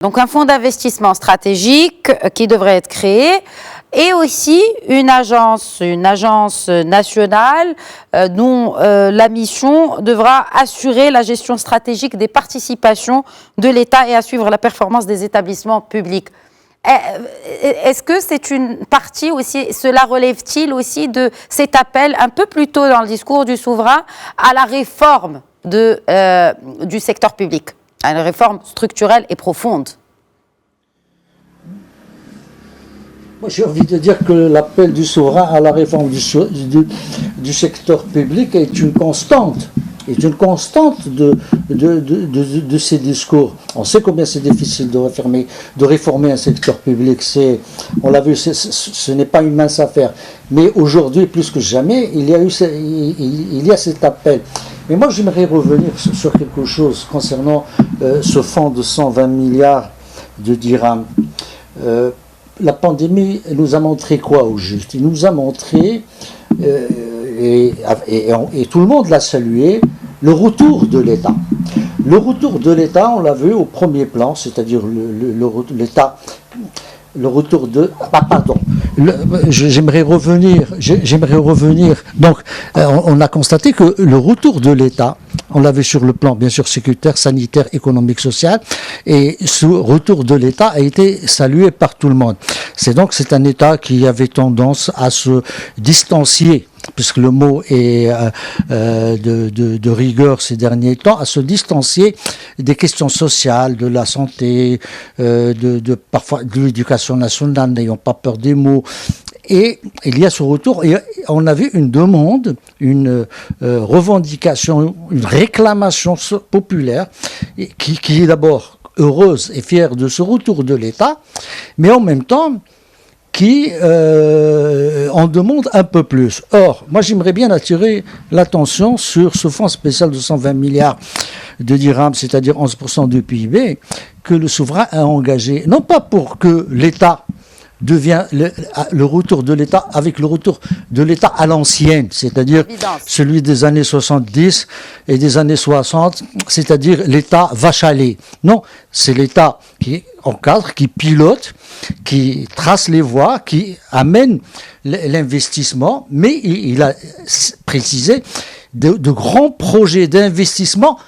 Donc un fonds d'investissement stratégique qui devrait être créé et aussi une agence nationale dont la mission devra assurer la gestion stratégique des participations de l'État et à suivre la performance des établissements publics. Est-ce que c'est une partie aussi, cela relève-t-il aussi de cet appel un peu plus tôt dans le discours du souverain à la réforme du secteur public, à une réforme structurelle et profonde? Moi, j'ai envie de dire que l'appel du souverain à la réforme du secteur public est une constante. De ces discours. On sait combien c'est difficile de réformer un secteur public. On l'a vu, ce n'est pas une mince affaire. Mais aujourd'hui, plus que jamais, il y a cet appel. Mais moi, j'aimerais revenir sur quelque chose concernant ce fonds de 120 milliards de dirhams. La pandémie nous a montré quoi au juste? Il nous a montré, et tout le monde l'a salué, le retour de l'État. Le retour de l'État, on l'a vu au premier plan, c'est-à-dire l'État. Le retour de... pardon. J'aimerais revenir. Donc, on a constaté que le retour de l'État, on l'avait sur le plan, bien sûr, sécuritaire, sanitaire, économique, social, et ce retour de l'État a été salué par tout le monde. C'est un État qui avait tendance à se distancier, puisque le mot est de rigueur ces derniers temps, à se distancier des questions sociales, de la santé, parfois de l'éducation nationale, n'ayons pas peur des mots. Et il y a ce retour, et on avait une demande, une revendication, une réclamation populaire, qui est d'abord heureuse et fière de ce retour de l'État, mais en même temps, qui en demande un peu plus. Or, moi j'aimerais bien attirer l'attention sur ce fonds spécial de 120 milliards de dirhams, c'est-à-dire 11% du PIB, que le souverain a engagé, non pas pour que l'État devient le retour de l'État avec le retour de l'État à l'ancienne, c'est-à-dire celui des années 70 et des années 60, c'est-à-dire l'État vache à lait. Non, c'est l'État qui encadre, qui pilote, qui trace les voies, qui amène l'investissement, mais il a précisé de grands projets d'investissement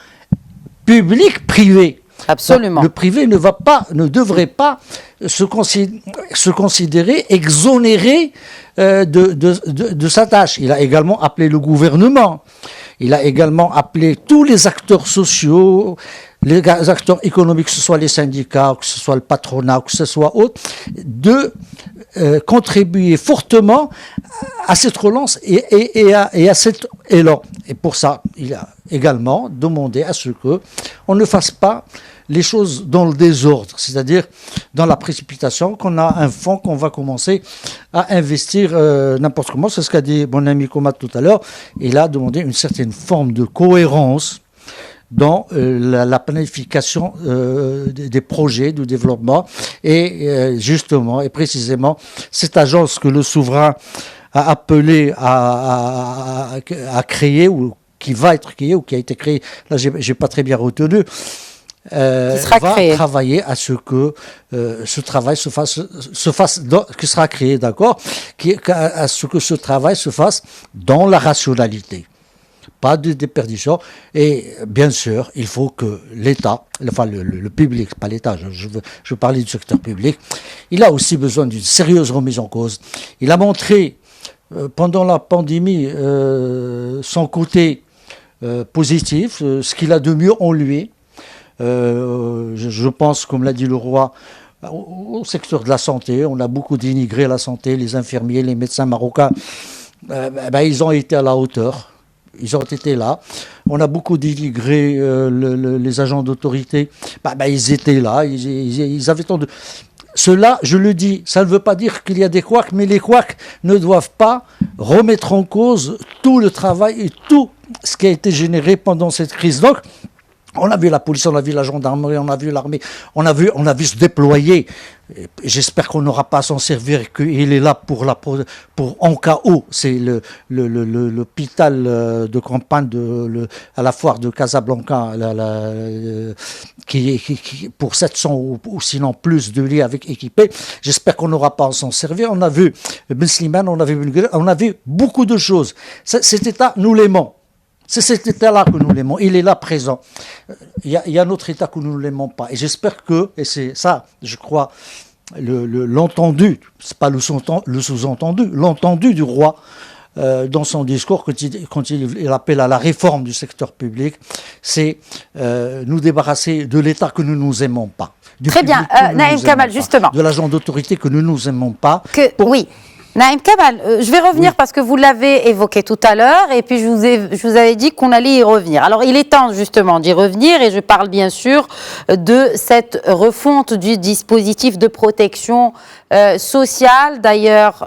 public-privé. Absolument. Le privé ne devrait pas se considérer exonéré de sa tâche. Il a également appelé le gouvernement, il a également appelé tous les acteurs sociaux, les acteurs économiques, que ce soit les syndicats, que ce soit le patronat, que ce soit autre, de contribuer fortement à cette relance et à cet élan. Et pour ça, il a également demandé à ce que on ne fasse pas les choses dans le désordre, c'est-à-dire dans la précipitation, qu'on a un fonds qu'on va commencer à investir n'importe comment. C'est ce qu'a dit mon ami Komat tout à l'heure. Il a demandé une certaine forme de cohérence dans la planification des projets de développement et justement et précisément cette agence que le souverain a appelée à créer ou qui va être créée ou qui a été créée, là j'ai pas très bien retenu, travailler à ce que ce travail se fasse que sera créé, d'accord, à ce que ce travail se fasse dans la rationalité. Pas de déperdition. Et bien sûr, il faut que l'État, enfin le public, pas l'État, je parlais du secteur public, il a aussi besoin d'une sérieuse remise en cause. Il a montré pendant la pandémie son côté positif, ce qu'il a de mieux en lui. Je pense, comme l'a dit le roi, au secteur de la santé, on a beaucoup dénigré la santé, les infirmiers, les médecins marocains, ils ont été à la hauteur. Ils ont été là. On a beaucoup dénigré les agents d'autorité. Ils étaient là. Ils avaient tant de... Cela, je le dis, ça ne veut pas dire qu'il y a des couacs, mais les couacs ne doivent pas remettre en cause tout le travail et tout ce qui a été généré pendant cette crise. Donc, On a vu la police, on a vu la gendarmerie, on a vu l'armée, on a vu se déployer. J'espère qu'on n'aura pas à s'en servir, qu'il est là pour en cas où. C'est l'hôpital de campagne à la foire de Casablanca, qui pour 700 ou sinon plus de lits avec équipés. J'espère qu'on n'aura pas à s'en servir. On a vu Ben Slimane, on a vu beaucoup de choses. Cet État, nous l'aimons. C'est cet État-là que nous l'aimons. Il est là présent. Il y a un autre État que nous ne l'aimons pas. Et j'espère que, et c'est ça, je crois, l'entendu, c'est pas le sous-entendu, l'entendu du roi dans son discours quand il appelle à la réforme du secteur public, c'est nous débarrasser de l'État que nous nous aimons pas. Très bien, Naïm Kamal, justement. De l'agent d'autorité que nous aimons pas. Oui. Naïm Kamal, je vais revenir parce que vous l'avez évoqué tout à l'heure et puis je vous avais dit qu'on allait y revenir. Alors il est temps justement d'y revenir et je parle bien sûr de cette refonte du dispositif de protection sociale. D'ailleurs,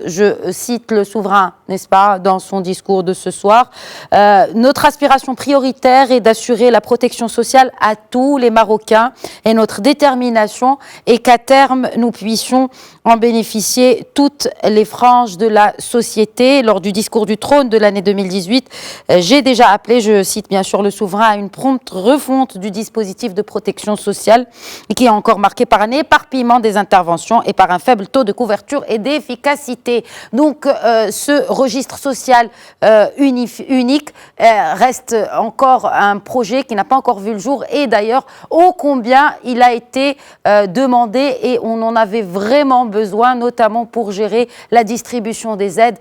je cite le souverain, n'est-ce pas, dans son discours de ce soir. Notre aspiration prioritaire est d'assurer la protection sociale à tous les Marocains et notre détermination est qu'à terme nous puissions en bénéficier toutes les franges de la société. Lors du discours du trône de l'année 2018, j'ai déjà appelé, je cite bien sûr le souverain, à une prompte refonte du dispositif de protection sociale qui est encore marqué par un éparpillement des interventions et par un faible taux de couverture et d'efficacité. Donc ce registre social unique reste encore un projet qui n'a pas encore vu le jour et d'ailleurs ô combien il a été demandé et on en avait vraiment besoin, notamment pour gérer la distribution des aides,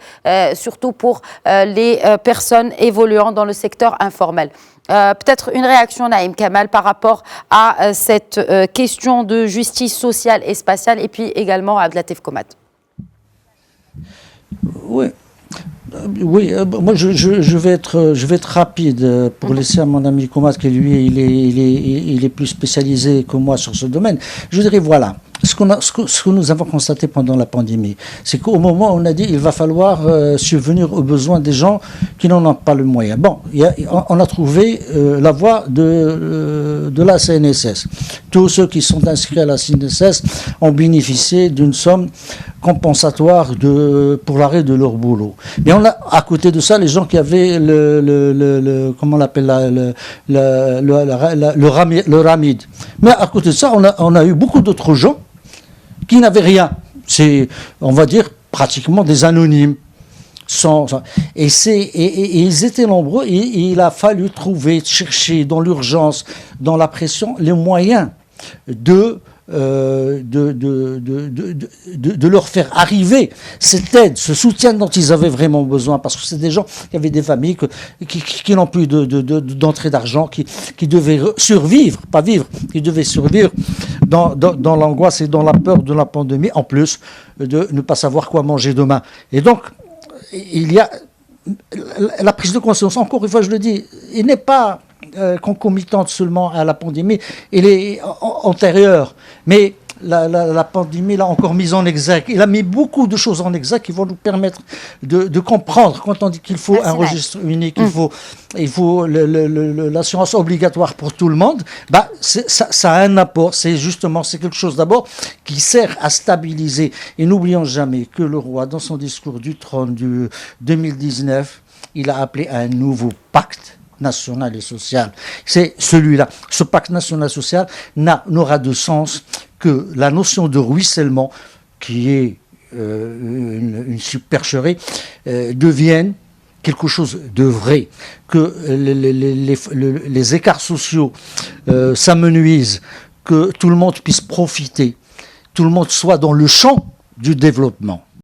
surtout pour les personnes évoluant dans le secteur informel. Peut-être une réaction, Naïm Kamal, par rapport à cette question de justice sociale et spatiale, et puis également à Abdelatif Komat. Oui. Moi je vais être rapide pour laisser à mon ami Komat, qui lui il est plus spécialisé que moi sur ce domaine. Je dirais voilà. Ce que nous avons constaté pendant la pandémie, c'est qu'au moment où on a dit il va falloir subvenir aux besoins des gens qui n'en ont pas le moyen. Bon, on a trouvé la voie de la CNSS. Tous ceux qui sont inscrits à la CNSS ont bénéficié d'une somme compensatoire pour l'arrêt de leur boulot. Mais on a, à côté de ça, les gens qui avaient comment on l'appelle, le RAMID. Mais à côté de ça, on a eu beaucoup d'autres gens qui n'avaient rien. C'est, on va dire, pratiquement des anonymes. Et ils étaient nombreux et il a fallu chercher dans l'urgence, dans la pression, les moyens de leur faire arriver cette aide, ce soutien dont ils avaient vraiment besoin, parce que c'est des gens qui avaient des familles qui n'ont plus d'entrée d'argent, qui devaient survivre, pas vivre, qui devaient survivre dans l'angoisse et dans la peur de la pandémie, en plus de ne pas savoir quoi manger demain. Et donc, il y a la prise de conscience, encore une fois je le dis, il n'est pas concomitante seulement à la pandémie, elle est antérieure, mais la pandémie l'a encore mise en exergue. Il a mis beaucoup de choses en exergue qui vont nous permettre de comprendre quand on dit qu'il faut un registre unique, il faut l'assurance obligatoire pour tout le monde. Bah, ça a un apport, c'est quelque chose d'abord qui sert à stabiliser. Et n'oublions jamais que le roi, dans son discours du trône du 2019, il a appelé à un nouveau pacte national et social. C'est celui-là. Ce pacte national et social n'aura de sens que la notion de ruissellement, qui est une supercherie, devienne quelque chose de vrai, que les écarts sociaux s'amenuisent, que tout le monde puisse profiter, tout le monde soit dans le champ du développement.